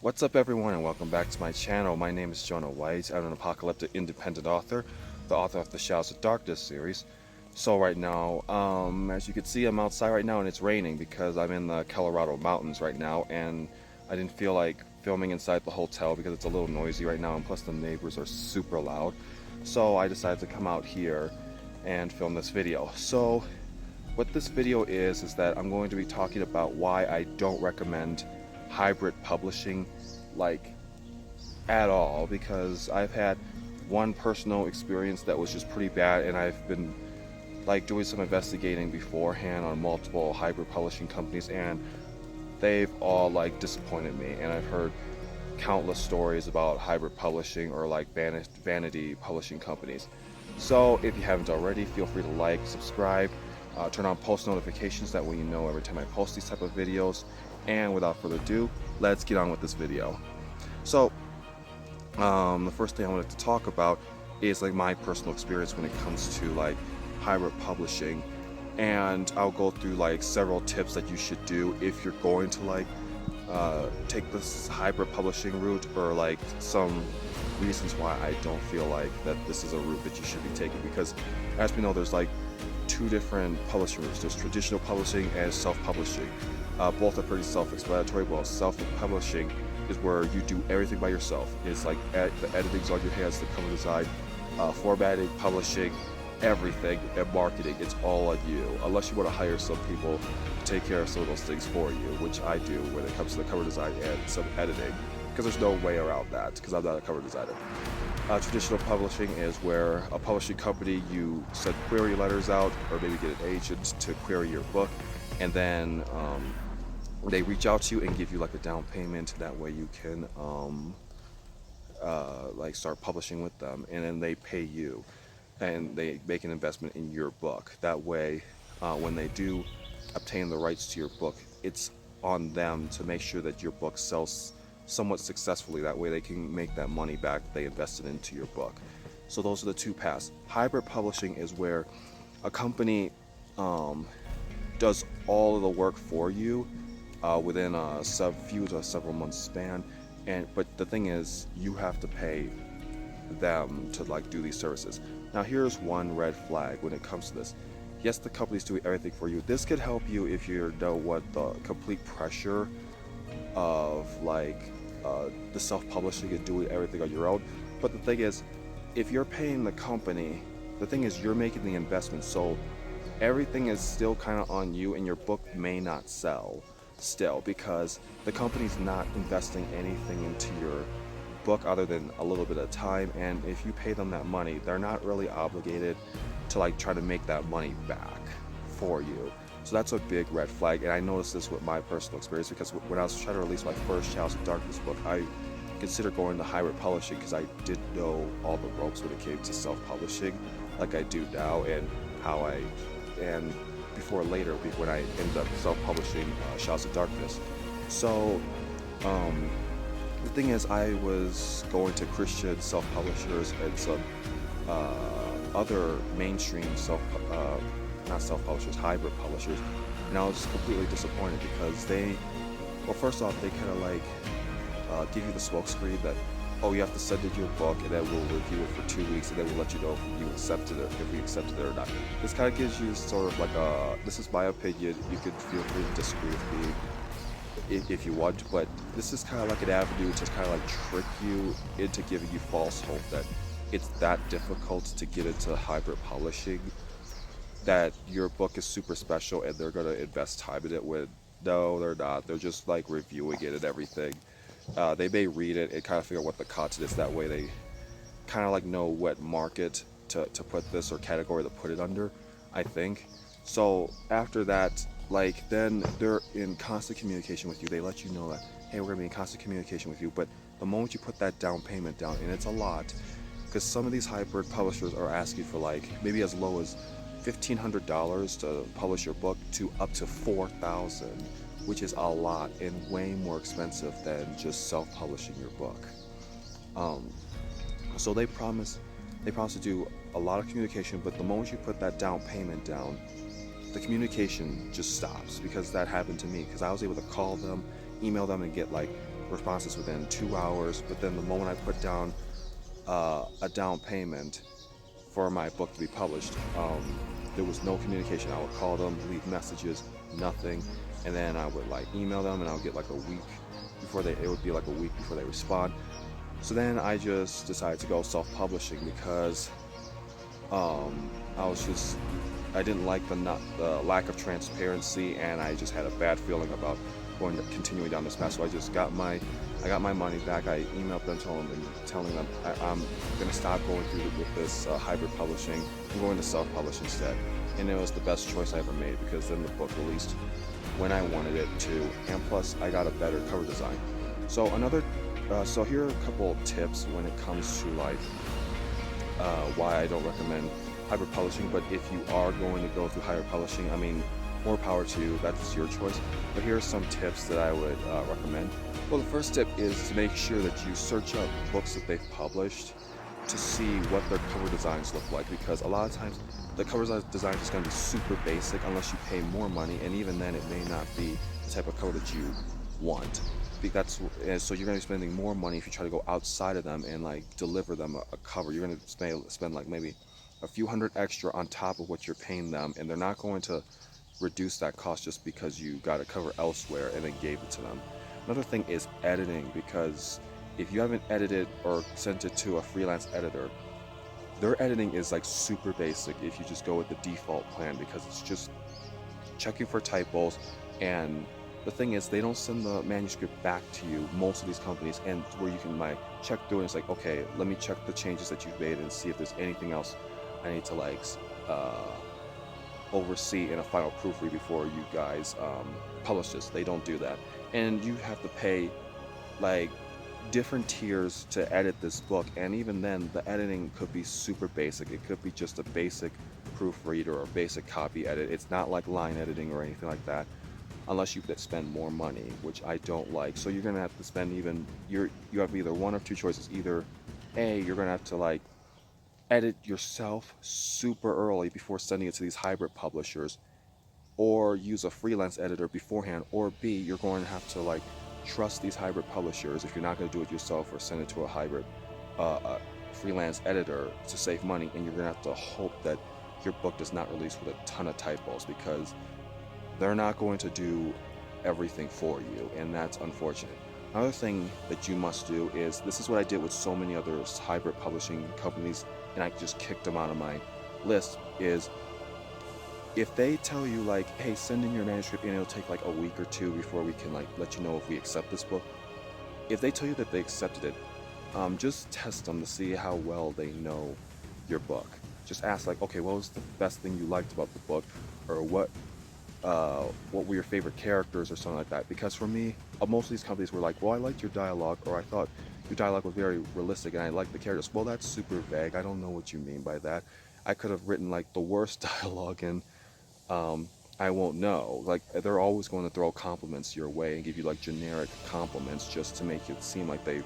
What's up everyone and welcome back to my channel. My name is Jonah White. I'm an apocalyptic independent author, the author of the Shadows of Darkness series. So right now, as you can see, I'm outside right now and it's raining because I'm in the Colorado mountains right now, and I didn't feel like filming inside the hotel because it's a little noisy right now, and plus the neighbors are super loud. So I decided to come out here and film this video. So what this video is that I'm going to be talking about why I don't recommend hybrid publishing like at all, because I've had one personal experience that was just pretty bad, and I've been like doing some investigating beforehand on multiple hybrid publishing companies, and they've all like disappointed me. And I've heard countless stories about hybrid publishing or like vanity publishing companies. So if you haven't already, feel free to like, subscribe, turn on post notifications, that way you know every time I post these type of videos. And without further ado, let's get on with this video. So the first thing I wanted to talk about is like my personal experience when it comes to like hybrid publishing, and I'll go through like several tips that you should do if you're going to like take this hybrid publishing route, or like some reasons why I don't feel like that this is a route that you should be taking. Because as we know, there's like two different publishing routes. There's traditional publishing and self-publishing. Both are pretty self-explanatory. Well, self-publishing is where you do everything by yourself. It's like the editing's on your hands, the cover design, formatting, publishing, everything, and marketing. It's all on you, unless you want to hire some people to take care of some of those things for you, which I do when it comes to the cover design and some editing, because there's no way around that, because I'm not a cover designer. Traditional publishing is where a publishing company, you send query letters out, or maybe get an agent to query your book, and then they reach out to you and give you like a down payment. That way you can like start publishing with them, and then they pay you and they make an investment in your book. That way when they do obtain the rights to your book, it's on them to make sure that your book sells somewhat successfully. That way they can make that money back they invested into your book. So those are the two paths. Hybrid publishing is where a company does all of the work for you within a few to several months span, but the thing is, you have to pay them to like do these services. Now here's one red flag when it comes to this. Yes, the company's doing everything for you. This could help you if you know what the complete pressure of like the self-publishing and doing everything on your own. But the thing is, if you're paying the company, the thing is you're making the investment, so everything is still kind of on you, and your book may not sell still, because the company's not investing anything into your book other than a little bit of time. And if you pay them that money, they're not really obligated to like try to make that money back for you. So that's a big red flag, and I noticed this with my personal experience, because when I was trying to release my first Shadows of Darkness book, I considered going to hybrid publishing because I didn't know all the ropes when it came to self-publishing like I do now, and before later when I ended up self-publishing Shadows of Darkness. So the thing is, I was going to Christian self-publishers and some other mainstream not self-publishers, hybrid publishers, and I was completely disappointed because well, first off, they kind of like give you the smokescreen that, oh, you have to send in your book and then we'll review it for 2 weeks and then we'll let you know if you accepted it, if we accepted it or not. This kind of gives you sort of like this is my opinion, you can feel free to disagree with me if you want, but this is kind of like an avenue to kind of like trick you into giving you false hope that it's that difficult to get into hybrid publishing, that your book is super special and they're going to invest time in it, when no, they're not. They're just like reviewing it and everything. They may read it and kind of figure out what the content is. That way they kind of like know what market to put this, or category to put it under, I think. So after that, like, then they're in constant communication with you. They let you know that, hey, we're going to be in constant communication with you. But the moment you put that down payment down, and it's a lot, because some of these hybrid publishers are asking for like maybe as low as $1,500 to publish your book to up to $4,000, which is a lot and way more expensive than just self-publishing your book. So they promise to do a lot of communication, but the moment you put that down payment down, the communication just stops. Because that happened to me, because I was able to call them, email them, and get like responses within 2 hours. But then the moment I put down a down payment for my book to be published, there was no communication. I would call them, leave messages, nothing, and then I would like email them, and I would get like a week before they. It would be like a week before they respond. So then I just decided to go self-publishing because I was just I didn't like the lack of transparency, and I just had a bad feeling about continuing down this path. So I got my money back. I emailed them, telling them I'm going to stop going through with this hybrid publishing. I'm going to self-publish instead, and it was the best choice I ever made because then the book released when I wanted it to, and plus I got a better cover design. So so here are a couple tips when it comes to like why I don't recommend hybrid publishing. But if you are going to go through hybrid publishing, I mean, more power to you. That's your choice. But here are some tips that I would recommend. Well, the first tip is to make sure that you search up books that they've published to see what their cover designs look like, because a lot of times the cover design is going to be super basic unless you pay more money, and even then it may not be the type of cover that you want. So you're going to be spending more money if you try to go outside of them and like deliver them a cover. You're going to spend like maybe a few hundred extra on top of what you're paying them, and they're not going to reduce that cost just because you got a cover elsewhere and then gave it to them. Another thing is editing, because if you haven't edited or sent it to a freelance editor, their editing is like super basic if you just go with the default plan, because it's just checking for typos. And the thing is, they don't send the manuscript back to you, most of these companies, and where you can like check through and it's like, okay, let me check the changes that you've made and see if there's anything else I need to like oversee in a final proofread before you guys publish this. They don't do that, and you have to pay like different tiers to edit this book, and even then the editing could be super basic. It could be just a basic proofread or a basic copy edit. It's not like line editing or anything like that, unless you spend more money, which I don't like. So you're gonna have to spend you have either one of two choices. Either A, you're gonna have to like edit yourself super early before sending it to these hybrid publishers, or use a freelance editor beforehand, or B, you're going to have to like trust these hybrid publishers if you're not going to do it yourself, or send it to a hybrid freelance editor to save money, and you're going to have to hope that your book does not release with a ton of typos, because they're not going to do everything for you, and that's unfortunate. Another thing that you must do is, this is what I did with so many other hybrid publishing companies, and I just kicked them out of my list, is if they tell you like, hey, send in your manuscript and it'll take like a week or two before we can like let you know if we accept this book. If they tell you that they accepted it, just test them to see how well they know your book. Just ask like, okay, what was the best thing you liked about the book, or what were your favorite characters, or something like that. Because for me, most of these companies were like, well, I liked your dialogue, or I thought your dialogue was very realistic and I liked the characters. Well, that's super vague. I don't know what you mean by that. I could have written like the worst dialogue, and I won't know. Like, they're always going to throw compliments your way and give you like generic compliments just to make it seem like they've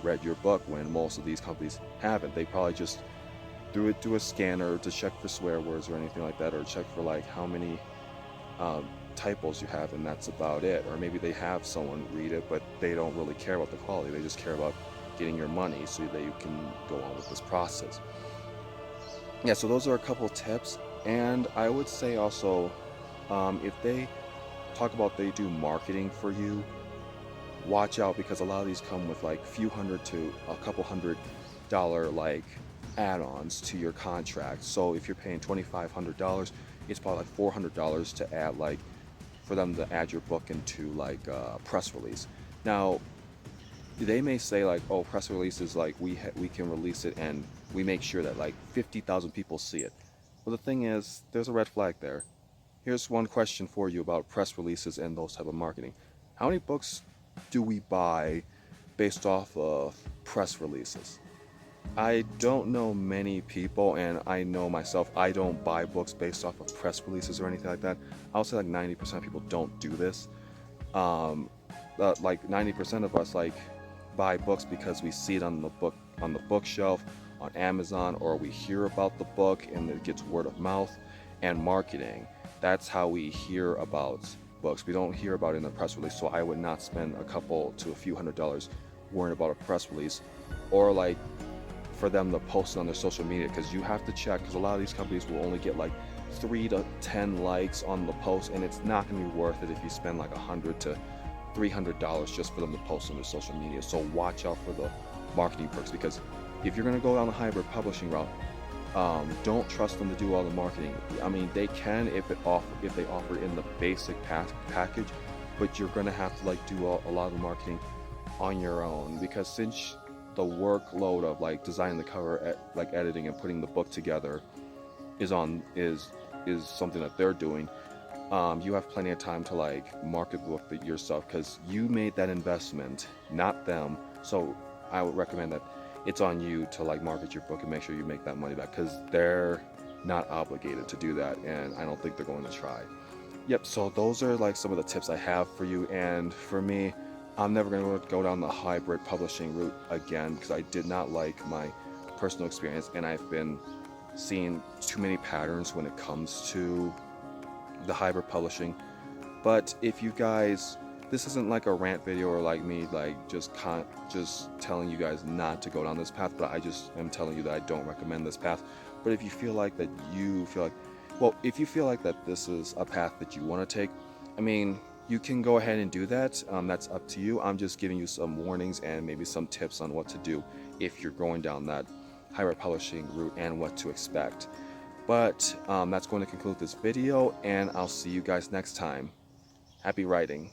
read your book, when most of these companies haven't. They probably just threw it through a scanner to check for swear words or anything like that, or check for like how many typos you have, and that's about it. Or maybe they have someone read it, but they don't really care about the quality. They just care about getting your money so that you can go on with this process. Yeah, so those are a couple tips. And I would say also, if they talk about they do marketing for you, watch out, because a lot of these come with like few hundred to a couple $100 like add-ons to your contract. So if you're paying $2,500, it's probably like $400 to add, like, for them to add your book into like a press release. Now they may say like, oh, press releases, like we can release it and we make sure that like 50,000 people see it. Well, the thing is, there's a red flag there. Here's one question for you about press releases and those type of marketing. How many books do we buy based off of press releases? I don't know many people, and I know myself, I don't buy books based off of press releases or anything like that. I'll say like 90% of people don't do this. Like 90% of us like buy books because we see it on the bookshelf on Amazon, or we hear about the book and it gets word of mouth and marketing. That's how we hear about books. We don't hear about it in the press release, so I would not spend a couple to a few $100s worrying about a press release, or like for them to post it on their social media, because you have to check, because a lot of these companies will only get like 3 to 10 likes on the post, and it's not going to be worth it if you spend like $100 to $300 just for them to post on their social media. So watch out for the marketing perks, because if you're going to go down the hybrid publishing route, don't trust them to do all the marketing. I mean, they can if they offer in the basic package, but you're going to have to like do a lot of the marketing on your own, because since the workload of like designing the cover, like editing and putting the book together is something that they're doing, you have plenty of time to like market the book yourself, because you made that investment, not them. So I would recommend that it's on you to like market your book and make sure you make that money back, because they're not obligated to do that, and I don't think they're going to try. Yep, so those are like some of the tips I have for you. And for me, I'm never going to go down the hybrid publishing route again, because I did not like my personal experience, and I've been seeing too many patterns when it comes to the hybrid publishing. But if you guys, this isn't like a rant video or like me like just telling you guys not to go down this path, but I just am telling you that I don't recommend this path. But if you feel like if you feel like that this is a path that you want to take, I mean, you can go ahead and do that. That's up to you. I'm just giving you some warnings and maybe some tips on what to do if you're going down that hybrid publishing route and what to expect. But that's going to conclude this video, and I'll see you guys next time. Happy writing.